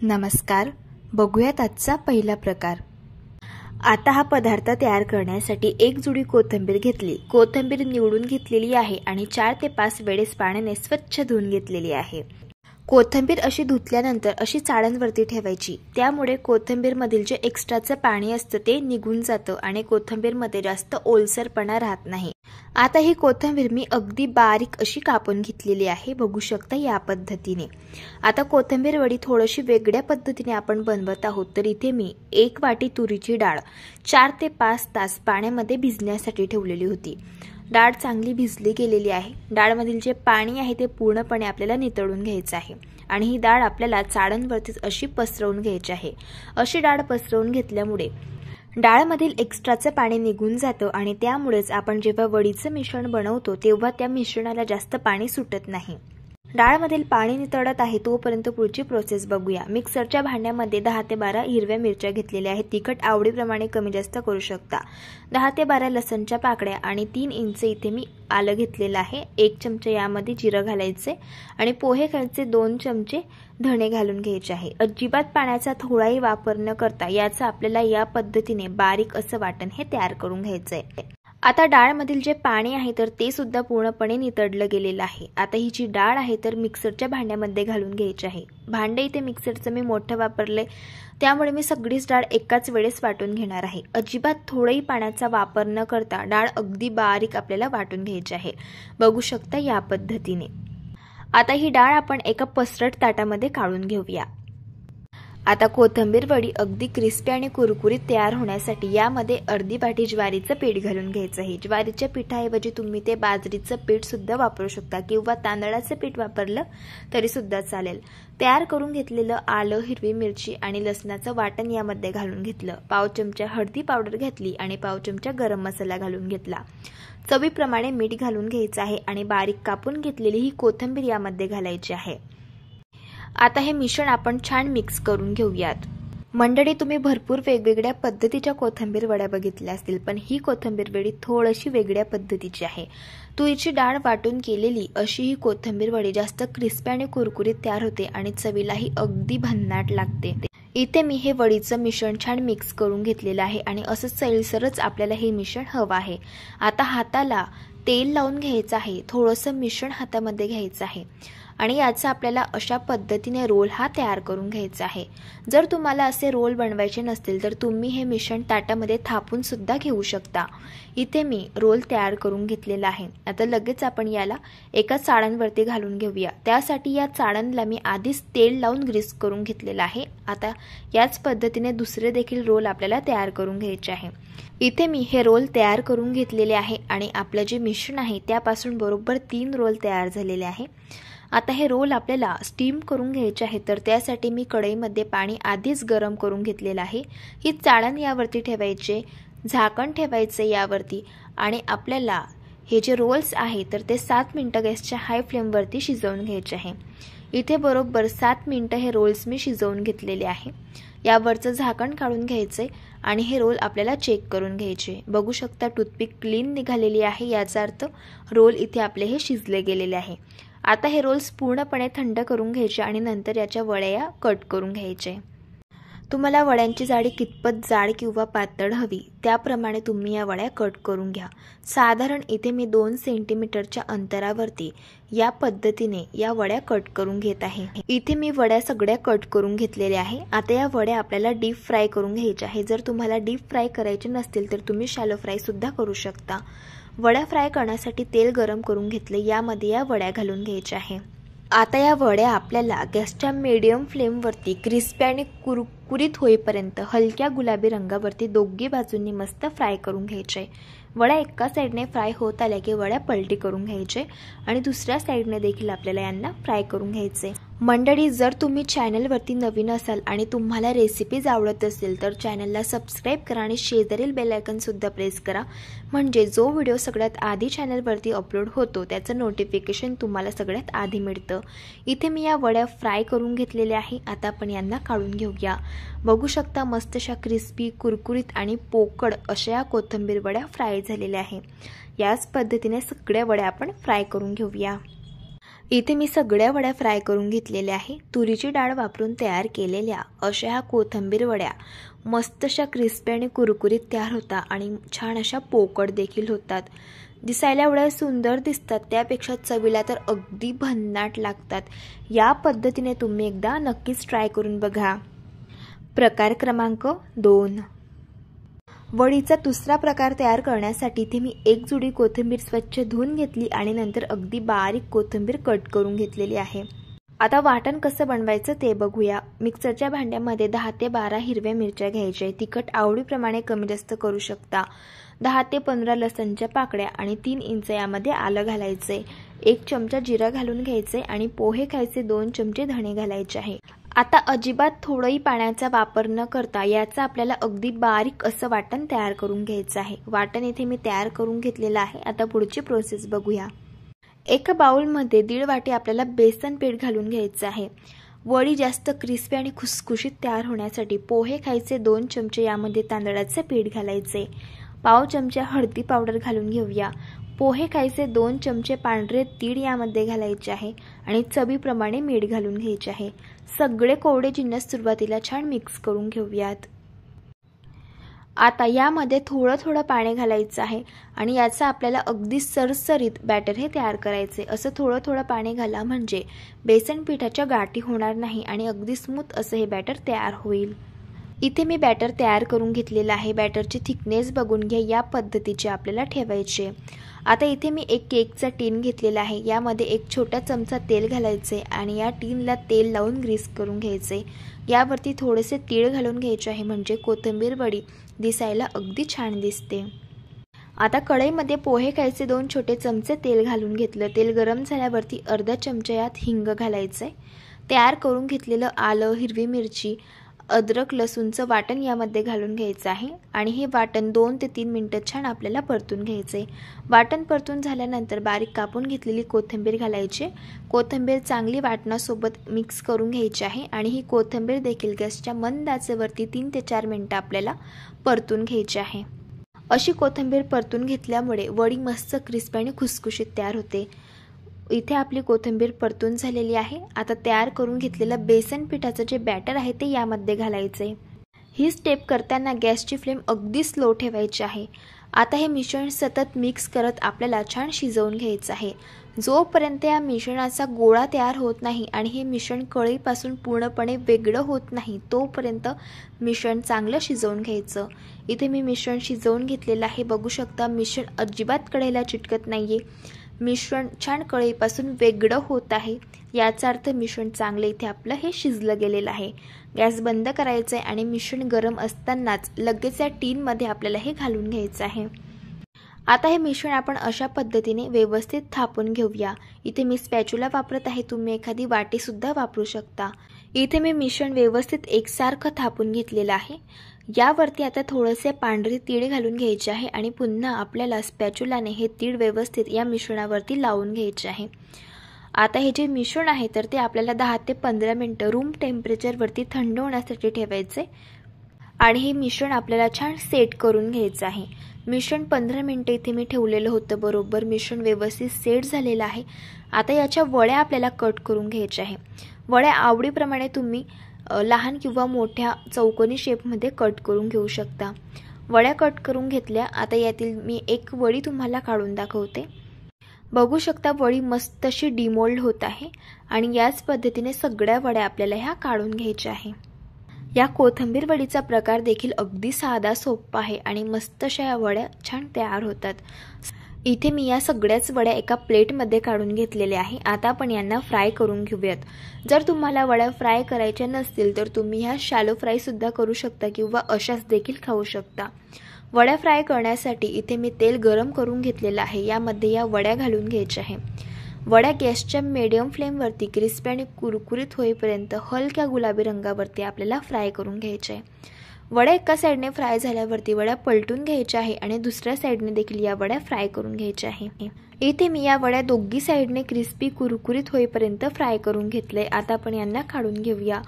नमस्कार, बघूयात आजचा पहिला प्रकार। आता हा पदार्थ तयार करण्यासाठी एक जुडी कोथिंबीर घेतली। कोथिंबीर निवडून घेतलेली आहे आणि 4 ते 5 वेळेस पाण्याने स्वच्छ धुवून घेतलेली आहे। कोथिंबीर अशी धुतल्यानंतर अशी चाळणवरती ठेवायची, त्यामुळे कोथिंबीर मधील जे एक्स्ट्राचं पाणी असतं ते निघून जातं आणि कोथिंबीर मध्ये जास्त ओलसरपणा राहत नाही। आता ही कोथिंबीर मी अगदी बारीक अशी कापून घेतलेली आहे, बघू शकता या पद्धतीने। आता कोथिंबीर वडी थोडीशी वेगळ्या पद्धतीने आपण बनवत आहोत, तर इथे मी 1 वाटी तुरीची डाळ 4 ते 5 तास पाण्यामध्ये भिजण्यासाठी ठेवलेली होती। डाळ चांगली भिजली गेलेली आहे। डाळमधील जे पाणी आहे ते पूर्णपणे आपल्याला नितळून घ्यायचं आहे आणि ही डाळ आपल्याला चाळणवरतीच अशी पसरवून घ्यायची आहे। अशी डाळ पसरवून घेतल्यामुळे डाळमधील एक्स्ट्राचं पाणी निघून जातं आणि त्यामुळेच आपण जेव्हा वडीचं मिश्रण बनवतो तेव्हा त्या मिश्रणाला जास्त पाणी सुटत नाही। डाळमधील पाणी नितळत आहे तोपर्यंत पुढची प्रोसेस बघूया। मिक्सरच्या भांड्यामध्ये 10 ते 12 हिरव्या मिरच्या घेतलेल्या आहेत। तिखट आवडीप्रमाणे कमी जास्त करू शकता। 10 ते 12 लसणच्या पाकळ्या आणि 3 इंच इथे मी आलं घेतलेलं आहे। 1 चमचा यामध्ये जिरं घालायचे आणि पोहे खायचे 2 चमचे धणे घालून घ्यायचे आहे। अजिबात पाण्याचा थोडाही वापर न करता याचा आपल्याला या पद्धतीने बारीक असं वाटण हे तयार करून घ्यायचं आहे। आता डाळमधील जे पाणी आहे तर ते सुद्धा पूर्णपणे नितळलं गेलेलं आहे। आता ही जी डाळ आहे तर मिक्सरच्या भांड्यामध्ये घालून घ्यायची आहे। भांडे इथे मिक्सरचं मी मोठं वापरले, त्यामुळे मी सगळीच डाळ एकाच वेळेस वाटून घेणार आहे। अजिबात थोडाही पाण्याचा वापर न करता डाळ अगदी बारीक आपल्याला वाटून घ्यायची आहे, बघू शकता या पद्धतीने। आता ही डाळ आपण एका पसरट ताटामध्ये काढून घेऊया। आता कोथिंबीर वडी अगदी क्रिस्पी आणि कुरकुरीत तयार होण्यासाठी यामध्ये अर्धी वाटी ज्वारीचं पीठ घालून घ्यायचं आहे। ज्वारीच्या पिठाऐवजी तुम्ही ते बाजरीचं पीठ सुद्धा वापरू शकता किंवा तांदळाचं पीठ वापरलं तरी सुद्धा चालेल। तयार करून घेतलेलं आलं, हिरवी मिरची आणि लसणाचं वाटण यामध्ये घालून घेतलं। पाव चमचा हळदी पावडर घेतली आणि पाव चमचा गरम मसाला घालून घेतला। चवीप्रमाणे मीठ घालून घ्यायचं आहे आणि बारीक कापून घेतलेली ही कोथिंबीर यामध्ये घालायची आहे। आता हे मिश्रण आपण छान मिक्स करून घेऊयात। मंडळी, तुम्ही भरपूर वेगवेगळ्या पद्धतीच्या कोथिंबीर वड्या बघितल्या असतील, पण ही कोथिंबीर वडी थोडीशी वेगळ्या पद्धतीची आहे। तुरीची डाळ वाटून केलेली अशी ही कोथिंबीर वडी जास्त क्रिस्पी आणि कुरकुरीत तयार होते आणि चवीलाही अगदी भन्नाट लागते। इथे मी हे वडीचं मिश्रण छान मिक्स करून घेतलेलं आहे आणि असं सैलसरच आपल्याला हे मिश्रण हवं आहे। आता हाताला तेल लावून घ्यायचं आहे, थोडंसं मिश्रण हातामध्ये घ्यायचं आहे आणि याचा आपल्याला अशा पद्धतीने रोल हा तयार करून घ्यायचा आहे। जर तुम्हाला असे रोल बनवायचे नसतील तर तुम्ही हे मिश्रण ताटामध्ये थापून सुद्धा घेऊ शकता। इथे मी रोल तयार करून घेतलेला आहे। आता लगेच आपण याला एका चाळणवरती घालून घेऊया। त्यासाठी या चाळणला मी आधीच तेल लावून ग्रीस करून घेतलेला आहे। आता याच पद्धतीने दुसरे देखील रोल आपल्याला तयार करून घ्यायचे आहे। इथे मी हे रोल तयार करून घेतलेले आहे आणि आपलं जे मिश्रण आहे त्यापासून बरोबर 3 रोल तयार झालेले आहे। आता हे रोल आपल्याला स्टीम करून घ्यायचे आहे, तर त्यासाठी मी कढईमध्ये पाणी आधीच गरम करून घेतलेलं आहे। ही चाळण यावरती ठेवायचे, झाकण ठेवायचे यावरती आणि आपल्याला हे जे रोल्स आहे तर ते 7 मिनिटं गॅसच्या हाय फ्लेमवरती शिजवून घ्यायचे आहे। इथे बरोबर 7 मिनिटं हे रोल्स मी शिजवून घेतलेले आहे। यावरचं झाकण काढून घ्यायचे आणि हे रोल आपल्याला चेक करून घ्यायचे। बघू शकता टूथपिक क्लीन निघालेली आहे, याचा अर्थ रोल इथे आपले हे शिजले गेलेले आहे। आता हे रोल्स पूर्णपणे थंड करून घ्यायचे आणि नंतर याच्या वड्या कट करून घ्यायचे। तुम्हाला वड्यांची जाडी कितपत जाड किंवा पातळ हवी त्याप्रमाणे तुम्ही या वड्या कट करून घ्या। साधारण इथे मी 2 सेंटीमीटरच्या अंतरावरती या पद्धतीने या वड्या कट करून घेत आहे। इथे मी वड्या सगळ्या कट करून घेतलेल्या आहे। आता या वड्या आपल्याला डीप फ्राय करून घ्यायच्या आहे। जर तुम्हाला डीप फ्राय करायचे नसतील तर तुम्ही शॅलो फ्राय सुद्धा करू शकता। वड्या फ्राय करण्यासाठी तेल गरम करून घेतले, यामध्ये या वड्या घालून घ्यायच्या आहे। आता या वड्या आपल्याला गॅसच्या मीडियम फ्लेमवरती क्रिस्पी आणि कुरकुरीत होईपर्यंत हलक्या गुलाबी रंगावरती दोघी बाजूंनी मस्त फ्राय करून घ्यायचे। वड्या एका साईडने फ्राय होत आल्या की वड्या पलटी करून घ्यायचे आणि दुसऱ्या साईडने देखील आपल्याला यांना फ्राय करून घ्यायचे। मंडळी, जर तुम्ही चॅनलवरती नवीन असाल आणि तुम्हाला रेसिपीज आवडत असेल तर चॅनलला सबस्क्राईब करा आणि शेजारील बेल आयकॉन सुद्धा प्रेस करा, म्हणजे जो व्हिडिओ सगळ्यात आधी चॅनलवरती अपलोड होतो त्याचं नोटिफिकेशन तुम्हाला सगळ्यात आधी मिळतं। इथे मी या वड्या फ्राय करून घेतलेल्या आहे। आता आपण यांना काढून घेऊया। बघू शकता मस्त अशा क्रिस्पी, कुरकुरीत आणि पोकळ अशा या कोथिंबीर वड्या फ्राय झालेल्या आहे। याच पद्धतीने सगळ्या वड्या आपण फ्राय करून घेऊया। इथे मी सगळ्या वड्या फ्राय करून घेतलेल्या आहे। तुरीची डाळ वापरून तयार केलेल्या अशा ह्या कोथिंबीर वड्या मस्तशा क्रिस्पी आणि कुरकुरीत तयार होतात आणि छान अशा पोकळ देखील होतात। दिसायला एवढ्या सुंदर दिसतात, त्यापेक्षा चवीला तर अगदी भन्नाट लागतात। या पद्धतीने तुम्ही एकदा नक्कीच ट्राय करून बघा। प्रकार क्रमांक 2, वडीचा दुसरा प्रकार तयार करण्यासाठी इथे मी एक जुडी कोथिंबीर स्वच्छ धुवून घेतली आणि नंतर अगदी बारीक कोथिंबीर कट करून घेतलेली आहे। आता वाटण कसं बनवायचं ते बघूया। मिक्सरच्या भांड्यामध्ये 10 ते 12 हिरव्या मिरच्या घ्यायच्या, तिखट आवडीप्रमाणे कमी जास्त करू शकता। 10 ते 15 लसणच्या पाकळ्या आणि 3 इंच यामध्ये आलं घालायचे। 1 चमचा जिरा घालून घ्यायचे आणि पोहे खायचे 2 चमचे धणे घालायचे आहे। आता अजिबात थोडंही पाण्याचा वापर न करता याचं आपल्याला अगदी बारीक असं वाटण तयार करून घ्यायचं आहे। वाटण इथे मी तयार करून घेतलेलं आहे। आता पुढची प्रोसेस बघूया। एका बाउलमध्ये 1.5 वाटी आपल्याला बेसन पीठ घालून घ्यायचं आहे। वडी जास्त क्रिस्पी आणि खुसखुशीत तयार होण्यासाठी पोहे खायचे 2 चमचे यामध्ये तांदळाचे पीठ घालायचे। पाव चमचा हळदी पावडर घालून घेऊया। पोहे खायचे 2 चमचे पांढरे तीळ यामध्ये घालायचे आहे आणि चवीप्रमाणे मीठ घालून घ्यायचे आहे। सगळे कोरडे जिन्नस सुरुवातीला छान मिक्स करून घेऊयात। आता यामध्ये थोडं पाणी घालायचं आहे आणि याचा आपल्याला अगदी सरसरीत बॅटर हे तयार करायचे। असं थोडं पाणी घाला म्हणजे बेसन पिठाच्या गाठी होणार नाही आणि अगदी स्मूथ असं हे बॅटर तयार होईल। इथे मी बॅटर तयार करून घेतलेलं आहे। बॅटरची थिकनेस बघून घ्या, या पद्धतीचे आपल्याला ठेवायचे। आता इथे मी एक केकचा टीन घेतलेला आहे। यामध्ये 1 छोटा चमचा तेल घालायचे आणि या टीनला तेल लावून ग्रीस करून घ्यायचे। यावरती थोडेसे तीळ घालून घ्यायचे आहे म्हणजे कोथिंबीर वडी दिसायला अगदी छान दिसते। आता कढईमध्ये पोहे खायचे 2 छोटे चमचे तेल घालून घेतलं। तेल गरम झाल्यावरती अर्धा चमचा यात हिंग घालायचे। तयार करून घेतलेलं आलं, हिरवी मिरची, अद्रक, लसूणचं वाटण यामध्ये घालून घ्यायचं आहे आणि हे वाटण 2 ते 3 मिनिटं छान आपल्याला परतून घ्यायचे। वाटण परतून झाल्यानंतर बारीक कापून घेतलेली कोथिंबीर घालायची। कोथिंबीर चांगली वाटणासोबत मिक्स करून घ्यायची आहे आणि ही कोथिंबीर देखील गॅसच्या मंद आचेवरती 3 ते 4 मिनिटं आपल्याला परतून घ्यायची आहे। अशी कोथिंबीर परतून घेतल्यामुळे वडी मस्त क्रिस्पी आणि खुसखुशीत तयार होते। इथे आपली कोथिंबीर परतून झालेली आहे। आता तयार करून घेतलेलं बेसन पिठाचं जे बॅटर आहे ते यामध्ये घालायचे। ही स्टेप करताना गॅसची फ्लेम अगदी स्लो ठेवायची आहे। आता हे मिश्रण सतत मिक्स करत आपल्याला छान शिजवून घ्यायचं आहे। जोपर्यंत या मिश्रणाचा गोळा तयार होत नाही आणि हे मिश्रण कढईपासून पूर्णपणे वेगळं होत नाही तोपर्यंत मिश्रण चांगलं शिजवून घ्यायचं। इथे मी मिश्रण शिजवून घेतलेलं आहे। बघू शकता मिश्रण अजिबात कढईला चिटकत नाहीये। मिश्रण छान कढईपासून वेगळं होत आहे, याचा अर्थ मिश्रण चांगले इथे आपलं हे शिजलं गेलेलं आहे। गॅस बंद करायचा आहे आणि मिश्रण गरम असतानाच लगेच या टीनमध्ये आपल्याला हे घालून घ्यायचं आहे। आता हे मिश्रण आपण अशा पद्धतीने व्यवस्थित थापून घेऊया। इथे मी स्पॅच्युला वापरत आहे, तुम्ही एखादी वाटी सुद्धा वापरू शकता। इथे मी मिश्रण व्यवस्थित एकसारखं थापून घेतलेलं आहे। यावरती आता थोडेसे पांढरे तीळ घालून घ्यायचे आहे आणि पुन्हा आपल्याला स्पॅच्युलाने हे तीळ व्यवस्थित या मिश्रणावरती लावून घ्यायचे आहे। आता हे जे मिश्रण आहे तर ते आपल्याला 10 ते 15 मिनिटं रूम टेम्परेचरवरती थंड होण्यासाठी ठेवायचे आणि हे मिश्रण आपल्याला छान सेट करून घ्यायचं आहे। मिश्रण 15 मिनिटं इथे मी ठेवलेलं होतं बरोबर। मिश्रण व्यवस्थित सेट झालेलं आहे। आता याच्या वड्या आपल्याला कट करून घ्यायच्या आहे। वड्या आवडीप्रमाणे तुम्ही लहान किंवा मोठ्या चौकोनी शेपमध्ये कट करून घेऊ शकता। वड्या कट करून घेतल्या। आता यातील मी एक वडी तुम्हाला काढून दाखवते। बघू शकता वडी मस्त अशी डिमोल्ड होत आहे आणि याच पद्धतीने सगळ्या वड्या आपल्याला ह्या काढून घ्यायच्या आहे। या कोथिंबीर वडीचा प्रकार देखील अगदी साधा सोपा आहे आणि मस्त अशा या वड्या छान तयार होतात। इथे मी या सगळ्याच वड्या एका प्लेटमध्ये काढून घेतलेल्या आहे। आता आपण यांना फ्राय करून घेऊयात। जर तुम्हाला वड्या फ्राय करायच्या नसतील तर तुम्ही ह्या शॅलो फ्राय सुद्धा करू शकता किंवा अशाच देखील खाऊ शकता। वड्या फ्राय करण्यासाठी इथे मी तेल गरम करून घेतलेलं आहे। यामध्ये या वड्या घालून घ्यायच्या आहे। वड्या गॅसच्या मीडियम फ्लेमवरती क्रिस्पी आणि कुरकुरीत होईपर्यंत हलक्या गुलाबी रंगावरती आपल्याला फ्राय करून घ्यायचे आहे। वड्या एका साईडने फ्राय झाल्यावरती वड्या पलटून घ्यायच्या आहे आणि दुसऱ्या साईडने देखील या वड्या फ्राय करून घ्यायच्या आहे। इथे मी या वड्या दोघी साईडने क्रिस्पी कुरकुरीत होईपर्यंत फ्राय करून घेतले। आता आपण यांना काढून घेऊया।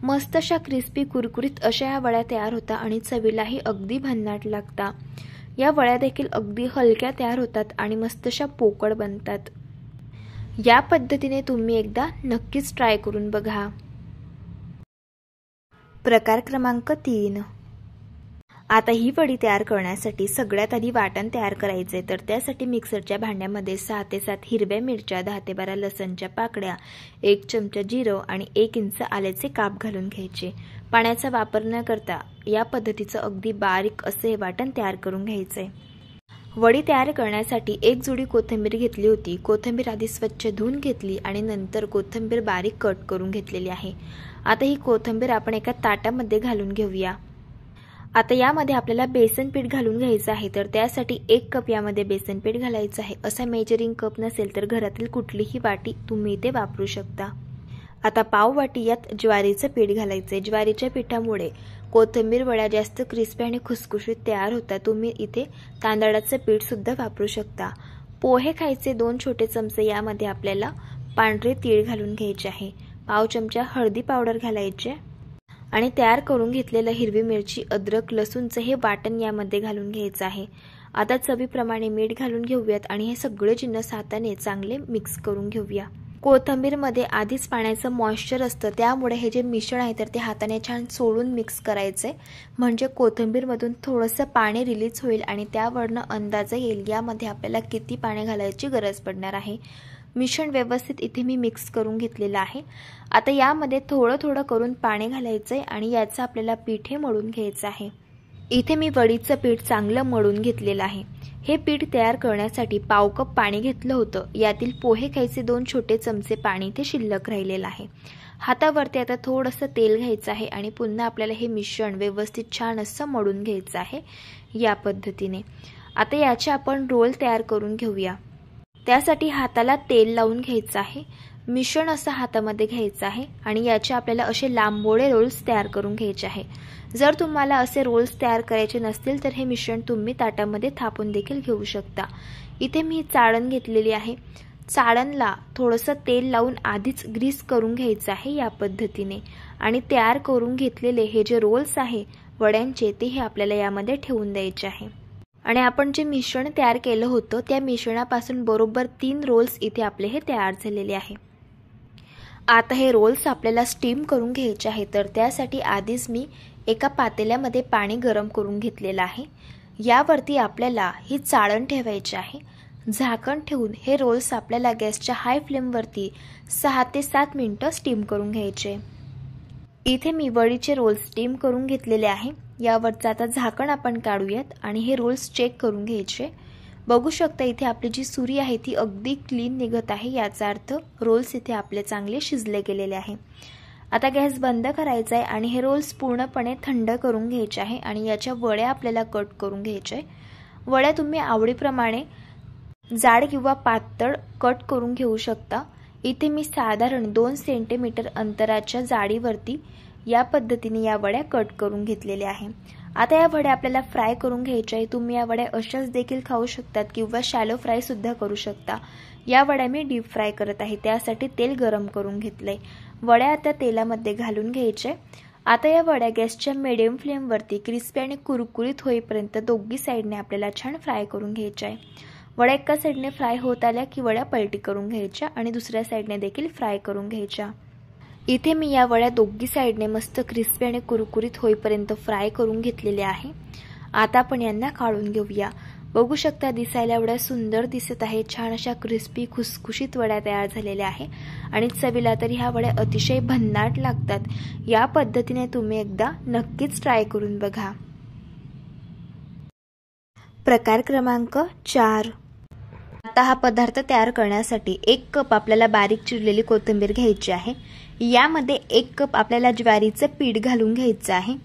मस्त अशा क्रिस्पी कुरकुरीत अशा या वड्या तयार होतात आणि चवीलाही अगदी भन्नाट लागतात। या वड्या देखील अगदी हलक्या तयार होतात आणि मस्त अशा पोकळ बनतात। या पद्धतीने तुम्ही एकदा नक्कीच ट्राय करून बघा। प्रकार क्रमांक 3। आता ही वडी तयार करण्यासाठी सगळ्यात आधी वाटण तयार करायचे, तर त्यासाठी मिक्सरच्या भांड्यामध्ये 6 ते 7 हिरव्या मिरच्या, 10 ते 12 लसणच्या पाकळ्या, 1 चमचा जिरं आणि 1 इंच आल्याचे काप घालून घ्यायचे। पाण्याचा वापर न करता या पद्धतीचं अगदी बारीक असे वाटण तयार करून घ्यायचे। वडी तयार करण्यासाठी 1 जुडी कोथिंबीर घेतली होती। कोथिंबीर आधी स्वच्छ धुवून घेतली आणि नंतर कोथिंबीर बारीक कट करून घेतलेली आहे। आता ही कोथिंबीर आपण एका ताटामध्ये घालून घेऊया। आता यामध्ये आपल्याला बेसन पीठ घालून घ्यायचं आहे, तर त्यासाठी 1 कप यामध्ये बेसन पीठ घालायचं आहे। असा मेजरिंग कप नसेल तर घरातील कुठलीही वाटी तुम्ही इथे वापरू शकता। आता पाव वाटी यात ज्वारीचं पीठ घालायचे। ज्वारीच्या पिठामुळे कोथिंबीर वड्या जास्त क्रिस्पी आणि खुसखुशीत तयार होतात। तुम्ही इथे तांदळाचं पीठ सुद्धा वापरू शकता। पोहे खायचे 2 छोटे चमचे यामध्ये आपल्याला पांढरे तीळ घालून घ्यायचे आहे। पाव चमचा हळदी पावडर घालायचे आणि तयार करून घेतलेलं हिरवी मिरची, अद्रक, लसूणचं हे वाटण यामध्ये घालून घ्यायचं आहे। आता चवीप्रमाणे मीठ घालून घेऊयात आणि हे सगळे जिन्नस हाताने चांगले मिक्स करून घेऊया। कोथिंबीरमध्ये आधीच पाण्याचं मॉइश्चर असतं, त्यामुळे हे जे मिश्रण आहे तर ते हाताने छान चोळून मिक्स करायचे, म्हणजे कोथिंबीरमधून थोडंसं पाणी रिलीज होईल आणि त्यावरनं अंदाज येईल यामध्ये आपल्याला किती पाणी घालायची गरज पडणार आहे। मिश्रण व्यवस्थित इथे मी मिक्स करून घेतलेलं आहे। आता यामध्ये थोडं थोडं करून पाणी घालायचंय आणि याचं आपल्याला पीठ मळून घ्यायचं आहे। इथे मी वडीचं पीठ चांगलं मळून घेतलेलं आहे। हे पीठ तयार करण्यासाठी पाव कप पाणी घेतलं होतं, यातील पोहे खायचे 2 छोटे चमचे पाणी इथे शिल्लक राहिलेलं आहे। हातावरती आता थोडंसं तेल घ्यायचं आहे आणि पुन्हा आपल्याला हे मिश्रण व्यवस्थित छान असं मळून घ्यायचं आहे या पद्धतीने। आता याचे आपण रोल तयार करून घेऊया। त्यासाठी हाताला तेल लावून घ्यायचं आहे, मिश्रण असं हातामध्ये घ्यायचं आहे आणि याचे आपल्याला असे लांबोळे रोल्स तयार करून घ्यायचे आहे। जर तुम्हाला असे रोल्स तयार करायचे नसतील तर हे मिश्रण तुम्ही ताटामध्ये थापून देखील घेऊ शकता। इथे मी चाळण घेतलेली आहे। चाळणला थोडंसं तेल लावून आधीच ग्रीस करून घ्यायचं आहे या पद्धतीने आणि तयार करून घेतलेले हे जे रोल्स आहे वड्यांचे ते हे आपल्याला यामध्ये ठेवून द्यायचे आहे। आणि आपण जे मिश्रण तयार केलं होतं त्या मिश्रणापासून बरोबर 3 रोल्स इथे आपले हे तयार झालेले आहे। आता हे रोल्स आपल्याला स्टीम करून घ्यायचे आहे, तर त्यासाठी आधीच मी एका पातेल्यामध्ये पाणी गरम करून घेतलेलं आहे। यावरती आपल्याला ही चाळण ठेवायची आहे। झाकण ठेवून हे रोल्स आपल्याला गॅसच्या हाय फ्लेमवरती 6 ते 7 मिनिटं स्टीम करून घ्यायचे। इथे मी वडीचे रोल्स स्टीम करून घेतलेले आहे। यावरचं आता झाकण आपण काढूयात आणि हे रोल्स चेक करून घ्यायचे। बघू शकता इथे आपली जी सुरी आहे ती अगदी क्लीन निघत आहे, याचा अर्थ रोल्स इथे आपले चांगले शिजले गेलेले आहे। आता गॅस बंद करायचा आहे आणि हे रोल्स पूर्णपणे थंड करून घ्यायचे आहे आणि याच्या वड्या आपल्याला कट करून घ्यायच्या आहे। वड्या तुम्ही आवडीप्रमाणे जाड किंवा पातळ कट करून घेऊ शकता। इथे मी साधारण 2 सेंटीमीटर अंतराच्या जाडीवरती या पद्धतीने या वड्या कट करून घेतलेल्या आहे। आता या वड्या आपल्याला फ्राय करून घ्यायच्या आहे। तुम्ही या वड्या अशाच देखील खाऊ शकतात किंवा शॅलो फ्राय सुद्धा करू शकता। या वड्या मी डीप फ्राय करत आहे, त्यासाठी तेल गरम करून घेतलंय। वड्या आता तेलामध्ये घालून घ्यायचे। आता या वड्या गॅसच्या मीडियम फ्लेमवरती क्रिस्पी आणि कुरकुरीत होईपर्यंत दोन्ही साईडने आपल्याला छान फ्राय करून घ्यायच्या आहे। वड्या एका साईडने फ्राय होत आल्या की वड्या पलटी करून घ्यायच्या आणि दुसऱ्या साईडने देखील फ्राय करून घ्यायच्या। इथे मी या वड्या दोन्ही साईडने मस्त क्रिस्पी आणि कुरकुरीत होईपर्यंत फ्राय करून घेतलेल्या आहे। आता आपण यांना काढून घेऊया। बघू शकता दिसायला एवढ्या सुंदर दिसत आहे, छान अशा क्रिस्पी खुसखुशीत वड्या तयार झालेल्या आहे आणि चवीला तरी ह्या वड्या अतिशय भन्नाट लागतात। या पद्धतीने तुम्ही एकदा नक्कीच ट्राय करून बघा। प्रकार क्रमांक 4। आता हा पदार्थ तयार करण्यासाठी 1 कप आपल्याला बारीक चिरलेली कोथिंबीर घ्यायची आहे। यामध्ये 1 कप आपल्याला ज्वारीचं पीठ घालून घ्यायचं आहे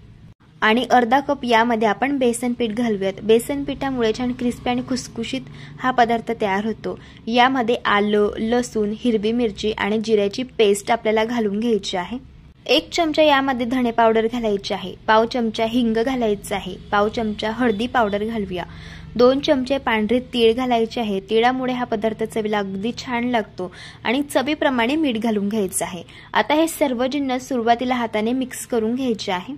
आणि अर्धा कप यामध्ये आपण बेसन पीठ घालूयात। बेसन पिठामुळे छान क्रिस्पी आणि खुसखुशीत हा पदार्थ तयार होतो। यामध्ये आलं, लसूण, हिरवी मिरची आणि जिऱ्याची पेस्ट आपल्याला घालून घ्यायची आहे। 1 चमचा यामध्ये धणे पावडर घालायची आहे। पाव चमचा हिंग घालायचा आहे। पाव चमचा हळदी पावडर घालूया। 2 चमचे पांढरे तीळ घालायचे आहे। तिळामुळे हा पदार्थ चवीला अगदी छान लागतो आणि चवीप्रमाणे मीठ घालून घ्यायचं आहे। आता हे सर्व जिन्नस सुरुवातीला हाताने मिक्स करून घ्यायचे आहे।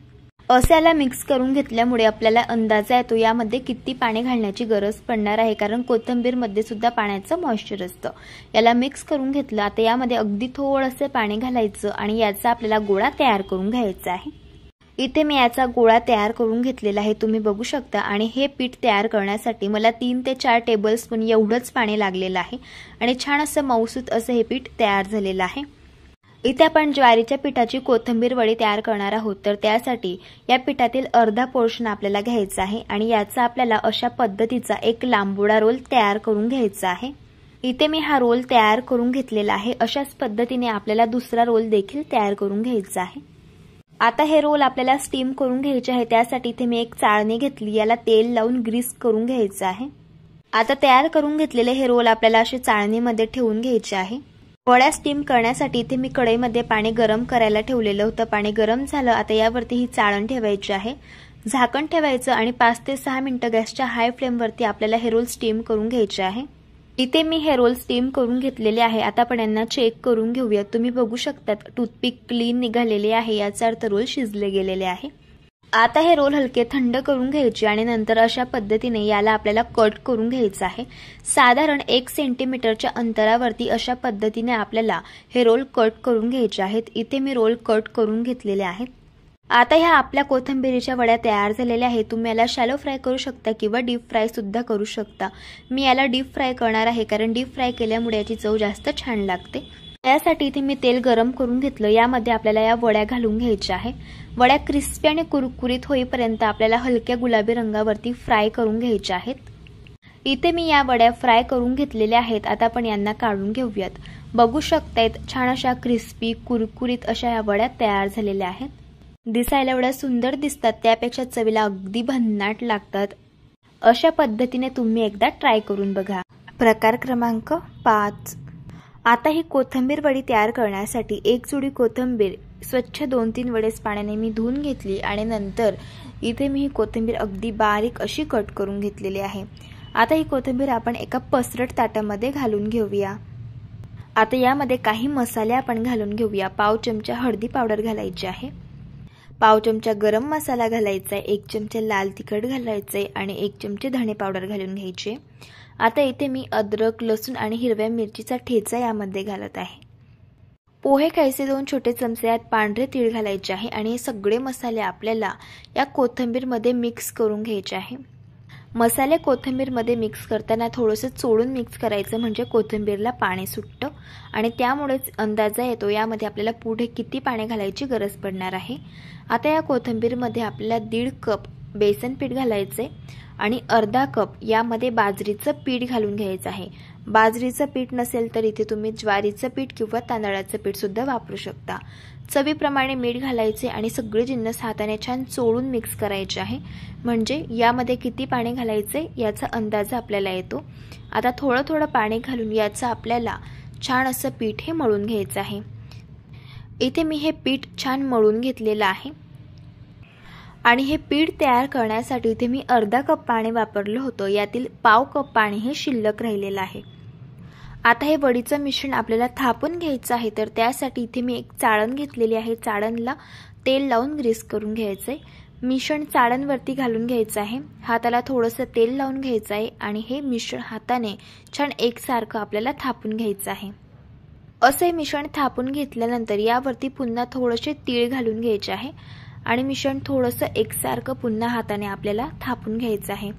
असे याला मिक्स करून घेतल्यामुळे आपल्याला अंदाजा येतो यामध्ये किती पाणी घालण्याची गरज पडणार आहे, कारण कोथिंबीरमध्ये सुद्धा पाण्याचं मॉइश्चर असतं. याला मिक्स करून घेतलं. आता यामध्ये अगदी थोडंसं पाणी घालायचं आणि याचा आपल्याला गोळा तयार करून घ्यायचा आहे. इथे मी याचा गोळा तयार करून घेतलेला आहे, तुम्ही बघू शकता. आणि हे पीठ तयार करण्यासाठी मला 3 ते 4 टेबलस्पून एवढंच पाणी लागलेलं आहे आणि छान असं मऊसूत असं हे पीठ तयार झालेलं आहे. इथे आपण ज्वारीच्या पिठाची कोथिंबीर वडी तयार करणार आहोत, तर त्यासाठी या पिठातील अर्धा पोर्शन आपल्याला घ्यायचा आहे आणि याचा आपल्याला अशा पद्धतीचा एक लांबुडा रोल तयार करून घ्यायचा आहे. इथे मी हा रोल तयार करून घेतलेला आहे. अशाच पद्धतीने आपल्याला दुसरा रोल देखील तयार करून घ्यायचा आहे. आता हे रोल आपल्याला स्टीम करून घ्यायचे आहे, त्यासाठी इथे मी एक चाळणी घेतली. याला तेल लावून ग्रीस करून घ्यायचं आहे. आता तयार करून घेतलेले हे रोल आपल्याला असे चाळणीमध्ये ठेवून घ्यायचे आहे. वड्या स्टीम करण्यासाठी इथे मी कढईमध्ये पाणी गरम करायला ठेवलेलं होतं. पाणी गरम झालं. आता यावरती ही चाळण ठेवायची आहे, झाकण ठेवायचं आणि 5 ते 6 मिनिटं गॅसच्या हाय फ्लेमवरती आपल्याला हे रोल स्टीम करून घ्यायचे आहे. इथे मी हे रोल स्टीम करून घेतलेले आहे. आता आपण यांना चेक करून घेऊया. तुम्ही बघू शकता टूथपिक क्लीन निघालेले आहे, याचा अर्थ रोल शिजले गेलेले आहे. आता हे रोल हलके थंड करून घ्यायचे आणि नंतर अशा पद्धतीने याला आपल्याला कट करून घ्यायचं आहे. साधारण 1 सेंटीमीटरच्या अंतरावरती अशा पद्धतीने आपल्याला हे रोल कट करून घ्यायचे आहेत. इथे मी रोल कट करून घेतलेले आहेत. आता ह्या आपल्या कोथिंबीरीच्या वड्या तयार झालेल्या आहेत. तुम्ही याला शॅलो फ्राय करू शकता किंवा डीप फ्राय सुद्धा करू शकता. मी याला डीप फ्राय करणार आहे, कारण डीप फ्राय केल्यामुळे याची चव जास्त छान लागते. यासाठी इथे मी तेल गरम करून घेतलं. यामध्ये आपल्याला या वड्या घालून घ्यायच्या आहे. वड्या क्रिस्पी आणि कुरकुरीत होईपर्यंत आपल्याला हलक्या गुलाबी रंगावरती फ्राय करून घ्यायच्या आहेत. इथे मी या वड्या फ्राय करून घेतलेल्या आहेत. आता आपण यांना काढून घेऊयात. बघू शकतायत छान अशा क्रिस्पी कुरकुरीत अशा या वड्या तयार झालेल्या आहेत. दिसायला एवढ्या सुंदर दिसतात, त्यापेक्षा चवीला अगदी भन्नाट लागतात. अशा पद्धतीने तुम्ही एकदा ट्राय करून बघा. प्रकार क्रमांक 5. आता ही कोथिंबीर वडी तयार करण्यासाठी एक जुडी कोथिंबीर स्वच्छ 2-3 वेळेस पाण्याने मी धुवून घेतली आणि नंतर इथे मी ही कोथिंबीर अगदी बारीक अशी कट करून घेतलेली आहे. आता ही कोथिंबीर आपण एका पसरट ताटामध्ये घालून घेऊया. आता यामध्ये काही मसाले आपण घालून घेऊया. पाव चमचा हळदी पावडर घालायची आहे, पाव चमचा गरम मसाला घालायचा आहे, 1 चमचा लाल तिखट घालायचं आहे आणि 1 चमचे धणे पावडर घालून घ्यायचे. आता इथे मी अद्रक, लसूण आणि हिरव्या मिरचीचा ठेचा यामध्ये घालत आहे. पोहे खायचे 2 छोटे चमचे यात पांढरे तीळ घालायचे आहे आणि हे सगळे मसाले आपल्याला या कोथिंबीरमध्ये मिक्स करून घ्यायचे आहे. मसाले कोथिंबीरमध्ये मिक्स करताना थोडंसं चोळून मिक्स करायचं, म्हणजे कोथिंबीरला पाणी सुटतं आणि त्यामुळेच अंदाजा येतो यामध्ये आपल्याला पुढे किती पाणी घालायची गरज पडणार आहे. आता या कोथिंबीरमध्ये आपल्याला 1.5 कप बेसन पीठ घालायचे आणि अर्धा कप यामध्ये बाजरीचं पीठ घालून घ्यायचं आहे. बाजरीचं पीठ नसेल तर इथे तुम्ही ज्वारीचं पीठ किंवा तांदळाचं पीठ सुद्धा वापरू शकता. चवीप्रमाणे मीठ घालायचे आणि सगळे जिन्नस हाताने छान चोळून मिक्स करायचे आहे, म्हणजे यामध्ये किती पाणी घालायचे याचा अंदाज आपल्याला येतो. आता थोडं थोडं पाणी घालून याचं आपल्याला छान असं पीठ हे मळून घ्यायचं आहे. इथे मी हे पीठ छान मळून घेतलेलं आहे आणि हे पीठ तयार करण्यासाठी इथे मी अर्धा कप पाणी वापरलं होतं. यातील पाव कप पाणी हे शिल्लक राहिलेलं आहे. आता हे वडीचं मिश्रण आपल्याला थापून घ्यायचं आहे, तर त्यासाठी इथे मी एक चाळण घेतलेली आहे. चाळणला तेल लावून ग्रीस करून घ्यायचंय. मिश्रण चाळणवरती घालून घ्यायचं आहे. हाताला थोडंसं तेल लावून घ्यायचं आहे आणि हे मिश्रण हाताने छान एकसारखं आपल्याला थापून घ्यायचं आहे. असे मिश्रण थापून घेतल्यानंतर यावरती पुन्हा थोडेसे तीळ घालून घ्यायचे आहे आणि मिश्रण थोडंसं एकसारखं पुन्हा हाताने आपल्याला थापून घ्यायचं आहे.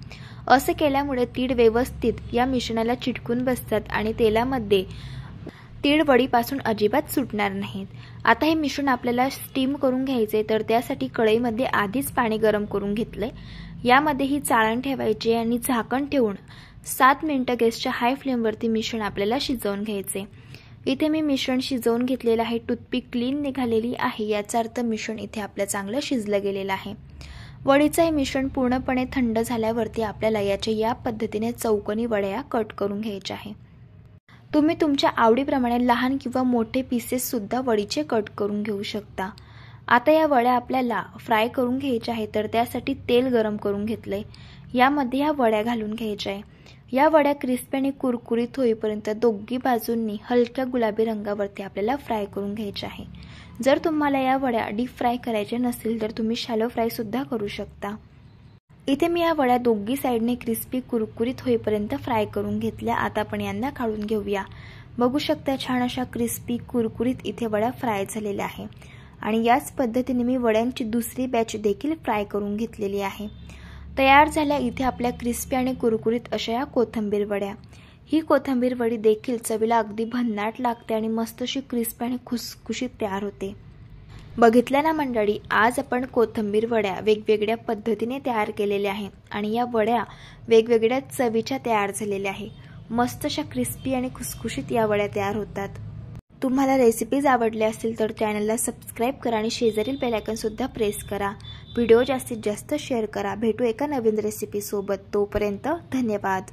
असे केल्यामुळे तीळ व्यवस्थित या मिश्रणाला चिटकून बसतात आणि तेलामध्ये तीळ वडीपासून अजिबात सुटणार नाहीत. आता हे मिश्रण आपल्याला स्टीम करून घ्यायचे, तर त्यासाठी कढईमध्ये आधीच पाणी गरम करून घेतलंय. यामध्ये ही चाळण ठेवायची आणि झाकण ठेवून 7 मिनिटं गॅसच्या हाय फ्लेमवरती मिश्रण आपल्याला शिजवून घ्यायचे. इथे मी मिश्रण शिजवून घेतलेलं आहे. टूथपिक क्लीन निघालेली आहे, याचा अर्थ मिश्रण इथे आपलं चांगलं शिजलं गेलेलं आहे. वडीचं हे मिश्रण पूर्णपणे थंड झाल्यावरती आपल्याला याच्या या पद्धतीने चौकोनी वड्या कट करून घ्यायच्या आहे. तुम्ही तुमच्या आवडीप्रमाणे लहान किंवा मोठे पीसेस सुद्धा वडीचे कट करून घेऊ शकता. आता या वड्या आपल्याला फ्राय करून घ्यायच्या आहे, तर त्यासाठी तेल गरम करून घेतलंय. यामध्ये या वड्या घालून घ्यायच्या आहे. या वड्या क्रिस्पी आणि कुरकुरीत होईपर्यंत दोन्ही बाजूंनी हलक्या गुलाबी रंगावरती आपल्याला फ्राय करून घ्यायचे आहे। जर तुम्हाला या वड्या डीप फ्राय करायच्या नसेल तर तुम्ही शॅलो फ्राय सुद्धा करू शकता। इथे मी या वड्या दोन्ही साइडने क्रिस्पी कुरकुरीत होईपर्यंत फ्राय करून घेतल्या। आता आपण यांना काढून घेऊया। बघू शकता छान अशा क्रिस्पी कुरकुरीत इथे वड्या फ्राय झालेल्या आहे आणि याच पद्धतीने मी वड्यांची दुसरी बॅच देखील फ्राय करून घेतलेली आहे। तयार झाल्या इथे आपल्या क्रिस्पी आणि कुरकुरीत अशा या कोथिंबीर वड्या। ही कोथिंबीर वडी देखील चवीला अगदी भन्नाट लागते आणि मस्त अशी क्रिस्पी आणि खुसखुशीत तयार होते। बघितलं ना मंडळी, आज आपण कोथिंबीर वड्या वेगवेगळ्या पद्धतीने तयार केलेल्या आहेत आणि या वड्या वेगवेगळ्या चवीच्या तयार झालेल्या आहेत। मस्त अशा क्रिस्पी आणि खुसखुशीत या वड्या तयार होतात। तुम्हाला रेसिपीज आवडल्या असतील तर चॅनलला सबस्क्राइब करा आणि शेजारील बेल आयकॉन सुद्धा प्रेस करा। व्हिडिओ जास्तीत जास्त शेअर करा। भेटू एका नवीन रेसिपी सोबत। तोपर्यंत धन्यवाद।